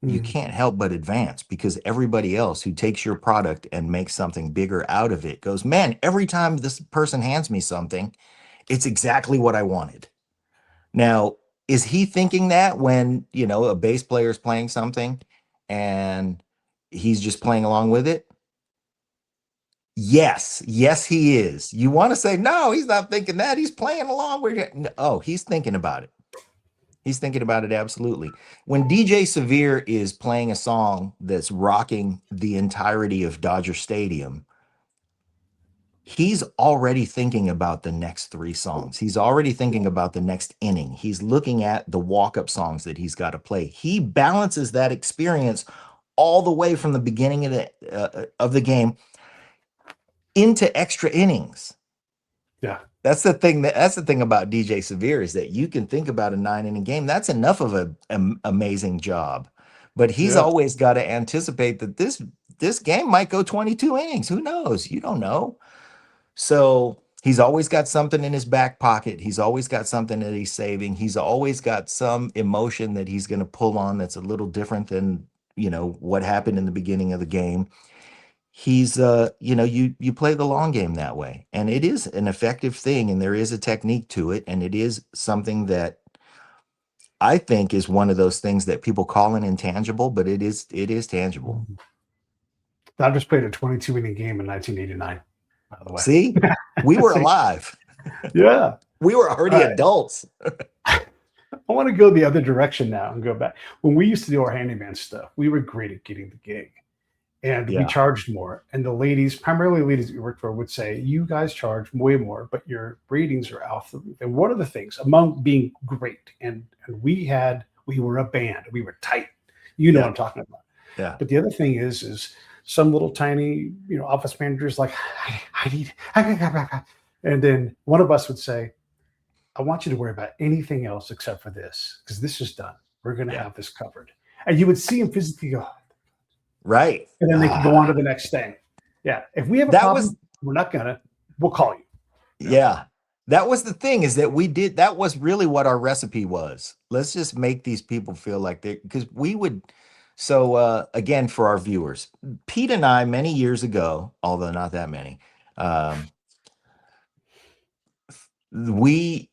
you can't help but advance, because everybody else who takes your product and makes something bigger out of it goes, man, every time this person hands me something, it's exactly what I wanted. Now, is he thinking that when, a bass player is playing something and he's just playing along with it? Yes, he is. You want to say, no, he's not thinking that. He's playing along with it. Oh, he's thinking about it. He's thinking about it, absolutely. When DJ Severe is playing a song that's rocking the entirety of Dodger Stadium, he's already thinking about the next 3 songs. He's already thinking about the next inning. He's looking at the walk-up songs that he's got to play. He balances that experience all the way from the beginning of the game into extra innings. Yeah. That's the thing about DJ Severe, is that you can think about a 9-inning game. That's enough of an amazing job. But he's always got to anticipate that this game might go 22 innings. Who knows? You don't know. So he's always got something in his back pocket. He's always got something that he's saving. He's always got some emotion that he's going to pull on that's a little different than, what happened in the beginning of the game. He's you play the long game that way, and it is an effective thing, and there is a technique to it, and it is something that I think is one of those things that people call an intangible, but it is tangible. I just played a 22-inning game in 1989, by the way. See, we were See? alive. Yeah. We were already Right. adults. I want to go the other direction now and go back. When we used to do our handyman stuff, we were great at getting the gig. And we Yeah. charged more. And the ladies, primarily ladies that we worked for, would say, you guys charge way more, but your ratings are off the roof. And one of the things, among being great, and we were a band. We were tight. You know Yeah. what I'm talking about. Yeah. But the other thing is some little tiny, office managers like, and then one of us would say, I want you to worry about anything else except for this, because this is done. We're going to Yeah. have this covered. And you would see them physically go, Right. and then they can go on to the next thing. Yeah. If we have a That problem, we'll call you. Yeah. That was the thing, is that that was really what our recipe was. Let's just make these people feel like because we would. So again, for our viewers, Pete and I, many years ago, although not that many, we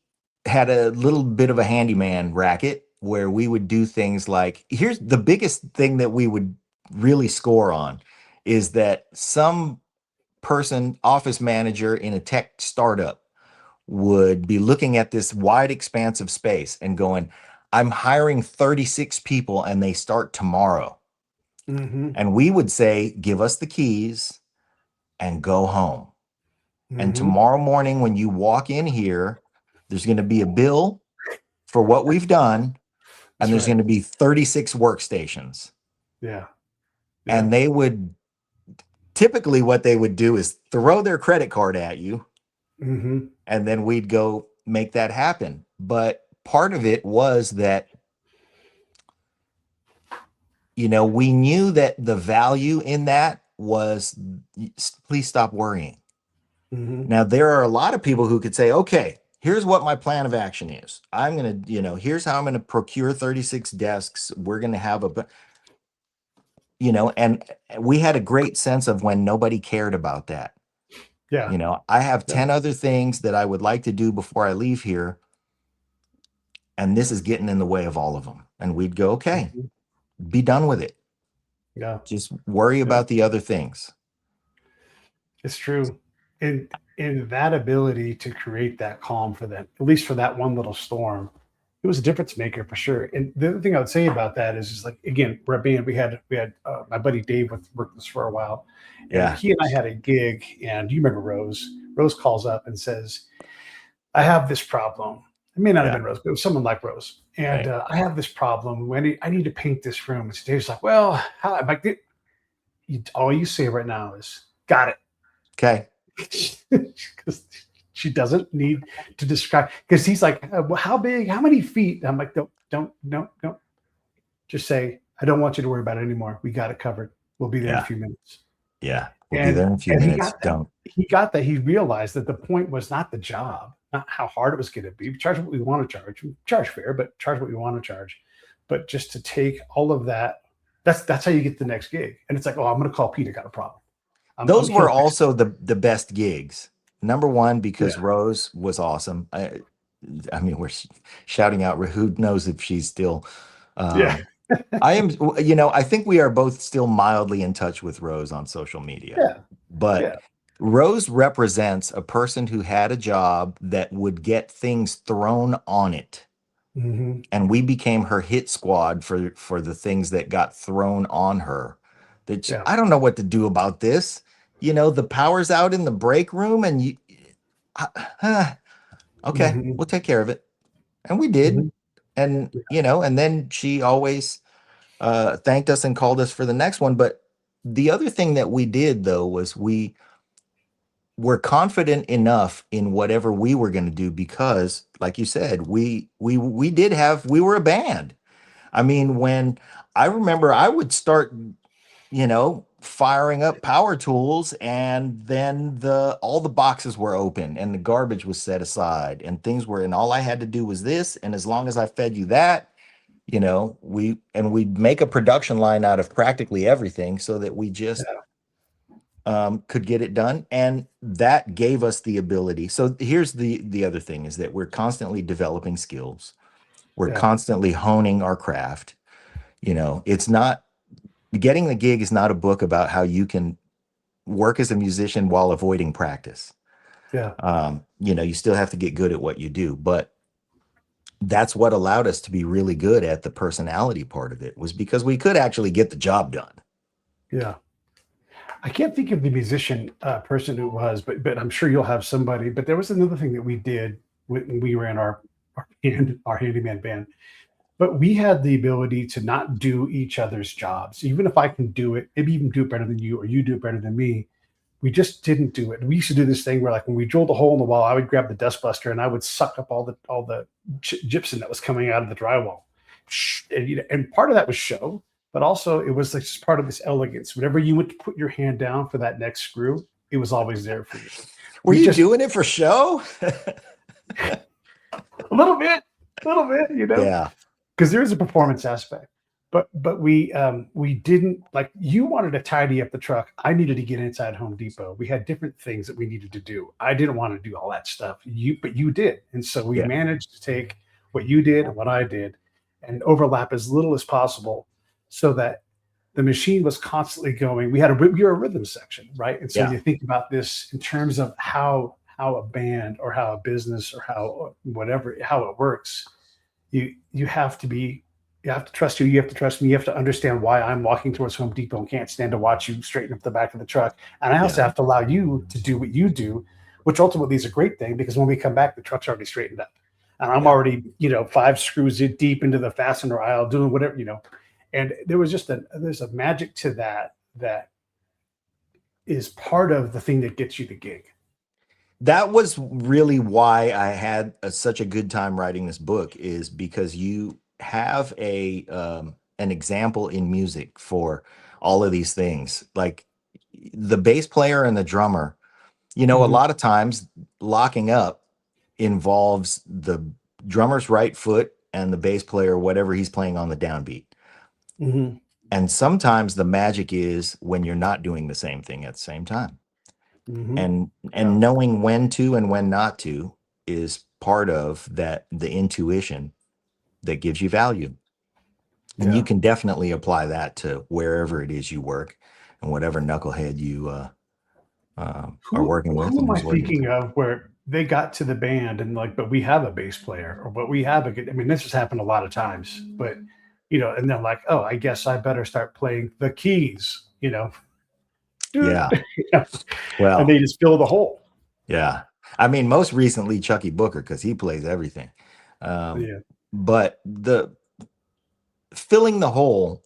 had a little bit of a handyman racket where we would do things like, here's the biggest thing that we would really score on, is that some person, office manager in a tech startup, would be looking at this wide expanse of space and going, I'm hiring 36 people and they start tomorrow. Mm-hmm. And we would say, give us the keys and go home. And tomorrow morning, when you walk in here, there's going to be a bill for what we've done. That's And there's right. going to be 36 workstations. Yeah. And they would, typically what they would do is throw their credit card at you. Mm-hmm. And then we'd go make that happen. But part of it was that, we knew that the value in that was, please stop worrying. Mm-hmm. Now, there are a lot of people who could say, okay, here's what my plan of action is. I'm going to, here's how I'm going to procure 36 desks. We're going to have and we had a great sense of when nobody cared about that. Yeah. I have 10 other things that I would like to do before I leave here. And this is getting in the way of all of them. And we'd go, okay, be done with it. Yeah. Just worry about the other things. It's true. And that ability to create that calm for them, at least for that one little storm, it was a difference maker for sure. And the other thing I would say about that is like, again, we're a band. We had my buddy Dave worked with us for a while. And Yeah. he and I had a gig, and you remember Rose. Rose calls up and says, I have this problem. It may not have been Rose, but it was someone like Rose. And I have this problem. I need to paint this room. And Dave's like, well, how? I'm like, all you say right now is, got it. Okay. Because she doesn't need to describe, because he's like, well, how big, how many feet? And I'm like, don't. Just say, I don't want you to worry about it anymore. We got it covered. We'll be there in a few minutes. Yeah. We'll be there in a few minutes. He got that. He realized that the point was not the job, not how hard it was going to be. We charge what we want to charge. We charge fair, but charge what we want to charge. But just to take all of that, that's how you get the next gig. And it's like, oh, I'm going to call Pete. I got a problem. Those were also the best gigs. Number one, because Rose was awesome. I mean, we're shouting out, who knows if she's still. I am, I think we are both still mildly in touch with Rose on social media. Yeah. But Rose represents a person who had a job that would get things thrown on it. Mm-hmm. And we became her hit squad for the things that got thrown on her. I don't know what to do about this. The power's out in the break room and okay, we'll take care of it. And we did. Mm-hmm. And, and then she always thanked us and called us for the next one. But the other thing that we did, though, was we were confident enough in whatever we were going to do because, like you said, we were a band. I mean, when I remember I would start, firing up power tools, and then all the boxes were open and the garbage was set aside and and all I had to do was this. And as long as I fed you that, we'd make a production line out of practically everything so that we just could get it done. And that gave us the ability. So here's the other thing, is that we're constantly developing skills. We're Yeah. constantly honing our craft. You know, it's not getting the gig is not a book about how you can work as a musician while avoiding practice. Yeah. You know, you still have to get good at what you do, but that's what allowed us to be really good at the personality part of it, was because we could actually get the job done. Yeah. I can't think of the musician person who it was, but I'm sure you'll have somebody. But there was another thing that we did when we ran our handyman band. But we had the ability to not do each other's jobs. Even if I can do it, maybe even do it better than you, or you do it better than me, we just didn't do it. We used to do this thing where, like, when we drilled a hole in the wall, I would grab the dustbuster and I would suck up all the gypsum that was coming out of the drywall. And part of that was show, but also it was like just part of this elegance. Whenever you went to put your hand down for that next screw, it was always there for you. Were you doing it for show? A little bit, you know? Yeah. Because there is a performance aspect. But we didn't, like, you wanted to tidy up the truck. I needed to get inside Home Depot. We had different things that we needed to do. I didn't want to do all that stuff. But you did. And so we managed to take what you did and what I did and overlap as little as possible so that the machine was constantly going. We were a rhythm section, right? And so you think about this in terms of how a band or how a business or how it works. You have to trust you. You have to trust me. You have to understand why I'm walking towards Home Depot and can't stand to watch you straighten up the back of the truck. And I also have to allow you to do what you do, which ultimately is a great thing, because when we come back, the truck's already straightened up. And I'm already, 5 screws deep into the fastener aisle doing whatever, And there was there's a magic to that is part of the thing that gets you the gig. That was really why I had such a good time writing this book, is because you have an example in music for all of these things. Like the bass player and the drummer, a lot of times locking up involves the drummer's right foot and the bass player, whatever he's playing on the downbeat. Mm-hmm. And sometimes the magic is when you're not doing the same thing at the same time. Mm-hmm. And knowing when to and when not to is part of the intuition that gives you value. And you can definitely apply that to wherever it is you work and whatever knucklehead you are working with. Who am I thinking of where they got to the band and but we have a bass player, or but we have this has happened a lot of times, but and they're like, oh, I guess I better start playing the keys, Yeah. Well, and they just fill the hole. Yeah. Most recently Chuckii Booker, because he plays everything. But the filling the hole,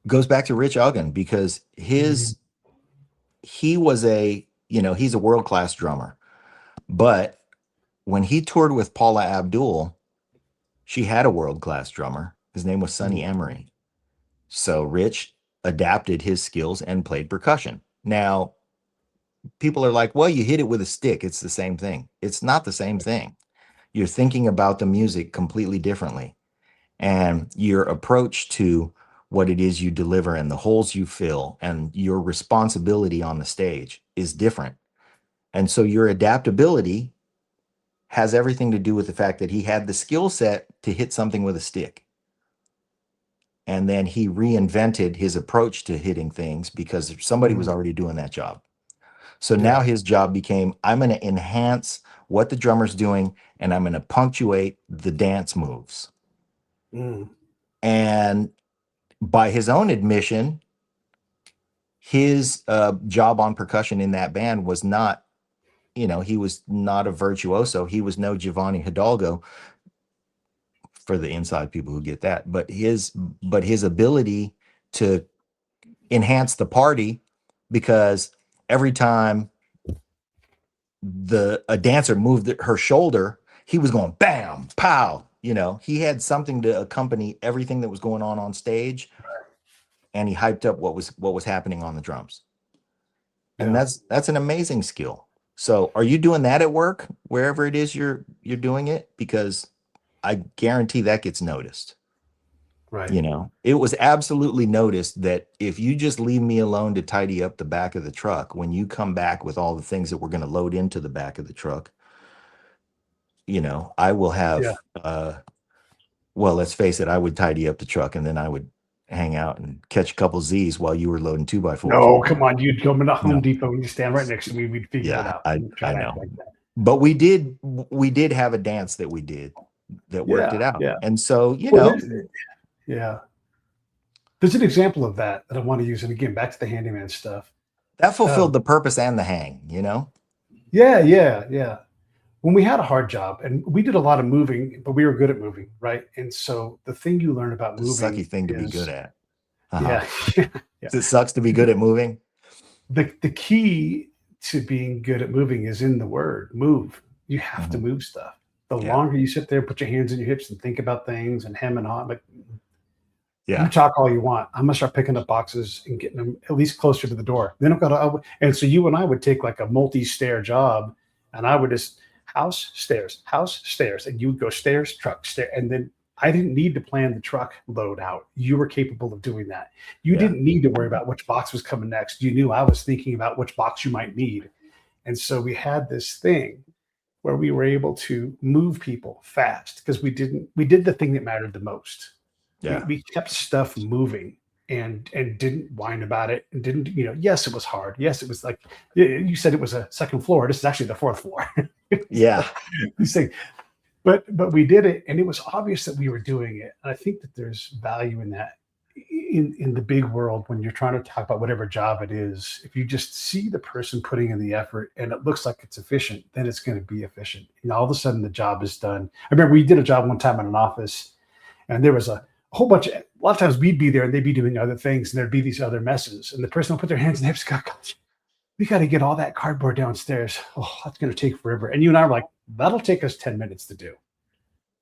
goes back to Rich Uggan, because he was he's a world-class drummer. But when he toured with Paula Abdul, she had a world-class drummer. His name was Sonny Emery. So Rich adapted his skills and played percussion. Now, people are like, well, you hit it with a stick. It's the same thing. It's not the same thing. You're thinking about the music completely differently. And your approach to what it is you deliver and the holes you fill and your responsibility on the stage is different. And so your adaptability has everything to do with the fact that he had the skill set to hit something with a stick. And then he reinvented his approach to hitting things because somebody was already doing that job. So now his job became, I'm going to enhance what the drummer's doing, and I'm going to punctuate the dance moves. And by his own admission, his job on percussion in that band was not, he was not a virtuoso. He was no Giovanni Hidalgo, for the inside people who get that. But his ability to enhance the party, because every time a dancer moved her shoulder, he was going bam, pow. He had something to accompany everything that was going on stage, and he hyped up what was happening on the drums. And that's an amazing skill. So, are you doing that at work, wherever it is you're doing it? Because I guarantee that gets noticed. Right. It was absolutely noticed that if you just leave me alone to tidy up the back of the truck, when you come back with all the things that we're going to load into the back of the truck, I will have, Yeah. well, let's face it, I would tidy up the truck and then I would hang out and catch a couple Z's while you were loading 2x4s. No, come on. You'd come into Home No. Depot and you stand right next to me. We'd figure it Yeah, out. I We'd try to act know. like that. But we did have a dance that we did that worked it out. Yeah. And so, Well, yeah. There's an example of that I want to use. And again, back to the handyman stuff. that fulfilled the purpose and the hang, Yeah. When we had a hard job and we did a lot of moving, but we were good at moving, right? And so the thing you learn about The moving sucky thing to be good at. Yeah. It sucks to be good at moving. The key to being good at moving is in the word move. You have to move stuff. The longer you sit there, put your hands in your hips and think about things and hem and haw, but you talk all you want. I'm gonna start picking up boxes and getting them at least closer to the door. Then I've got to, and so you and I would take like a multi-stair job, and I would just house, stairs, and you would go stairs, truck, stair, and then I didn't need to plan the truck load out. You were capable of doing that. You didn't need to worry about which box was coming next. You knew I was thinking about which box you might need, and so we had this thing where we were able to move people fast because we did the thing that mattered the most. Yeah. We kept stuff moving and didn't whine about it and didn't, yes, it was hard. Yes, it was like you said it was a second floor. This is actually the fourth floor. Yeah. You say, but we did it and it was obvious that we were doing it. And I think that there's value in that in the big world when you're trying to talk about whatever job it is. If you just see the person putting in the effort and it looks like it's efficient, then it's going to be efficient. And all of a sudden the job is done. I remember we did a job one time in an office and there was a whole bunch of, a lot of times we'd be there and they'd be doing other things and there'd be these other messes. And the person would put their hands in their hips and go, gosh, we got to get all that cardboard downstairs. Oh, that's going to take forever. And you and I were like, that'll take us 10 minutes to do.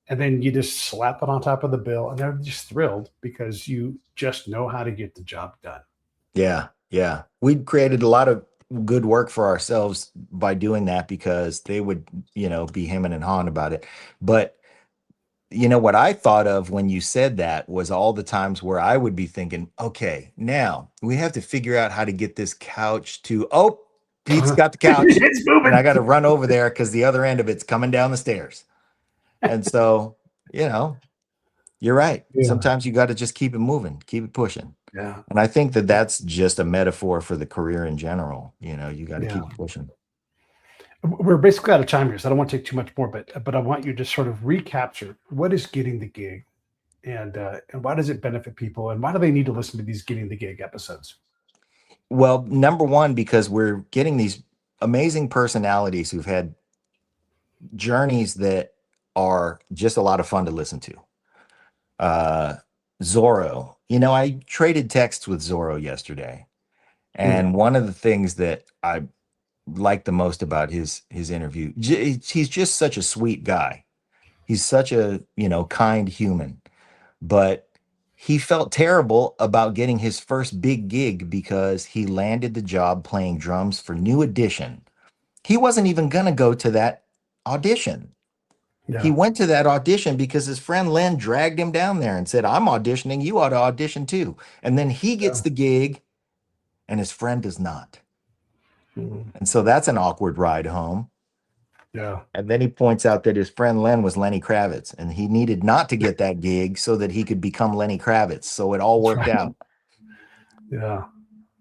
And then you just slap it on top of the bill and they're just thrilled because you just know how to get the job done. Yeah. Yeah. We'd created a lot of good work for ourselves by doing that because they would, be hemming and hawing about it. But what I thought of when you said that was all the times where I would be thinking, okay, now we have to figure out how to get this couch to, Pete's got the couch. It's moving. And I got to run over there because the other end of it's coming down the stairs. And so, you're right. Yeah. Sometimes you got to just keep it moving, keep it pushing. Yeah. And I think that that's just a metaphor for the career in general. You got to keep it pushing. We're basically out of time here, so I don't want to take too much more, but I want you to sort of recapture what is getting the gig and why does it benefit people and why do they need to listen to these getting the gig episodes? Well, number one, because we're getting these amazing personalities who've had journeys that are just a lot of fun to listen to. Zorro, I traded texts with Zorro yesterday. And one of the things that I like the most about his interview, he's just such a sweet guy. He's such a, kind human, but he felt terrible about getting his first big gig because he landed the job playing drums for New Edition. He wasn't even going to go to that audition. Yeah. He went to that audition because his friend Len dragged him down there and said, I'm auditioning. You ought to audition too. And then he gets the gig and his friend does not. And so that's an awkward ride home. Yeah. And then he points out that his friend Len was Lenny Kravitz and he needed not to get that gig so that he could become Lenny Kravitz. So it all worked out. Yeah.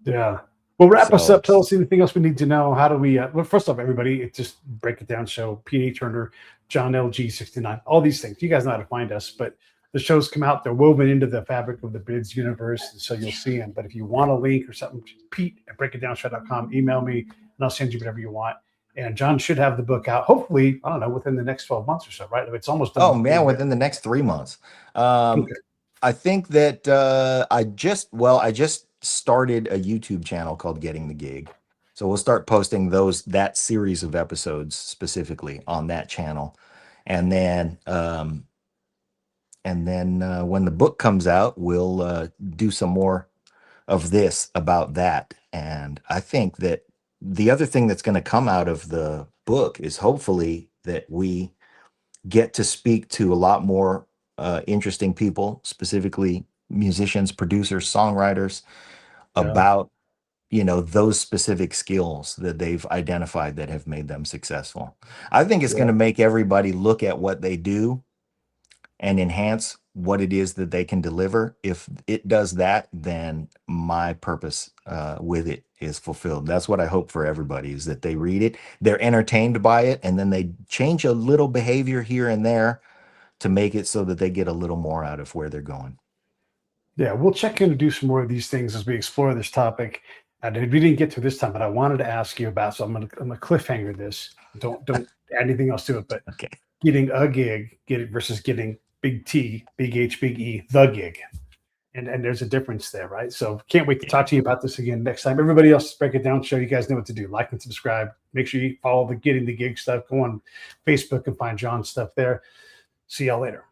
Yeah. Well, wrap us up. Tell us anything else we need to know. How do we, well, first off, everybody, it's just Break It Down Show, P.A. Turner, John LG 69, all these things. You guys know how to find us, but the shows come out, they're woven into the fabric of the Bids universe, and so you'll see them. But if you want a link or something, Pete at breakitdownshow.com, email me, and I'll send you whatever you want. And John should have the book out, hopefully, I don't know, within the next 12 months or so, right? It's almost done. Oh, man, within the next 3 months. Okay. I think that I just started a YouTube channel called Getting the Gig. So we'll start posting that series of episodes specifically on that channel. And then when the book comes out, we'll do some more of this about that. And I think that the other thing that's going to come out of the book is hopefully that we get to speak to a lot more interesting people, specifically musicians, producers, songwriters, about those specific skills that they've identified that have made them successful. I think it's going to make everybody look at what they do and enhance what it is that they can deliver. If it does that, then my purpose with it is fulfilled. That's what I hope for everybody, is that they read it, they're entertained by it, and then they change a little behavior here and there to make it so that they get a little more out of where they're going. Yeah, we'll check in to do some more of these things as we explore this topic. We didn't get to this time, but I wanted to ask you about, so I'm gonna cliffhanger this. Don't add anything else to it, but Okay. getting a gig, versus getting big T, big H, big E, the gig. And there's a difference there, right? So can't wait to talk to you about this again next time. Everybody else, Break It Down Show, you guys know what to do. Like and subscribe. Make sure you follow the Getting the Gig stuff. Go on Facebook and find John's stuff there. See y'all later.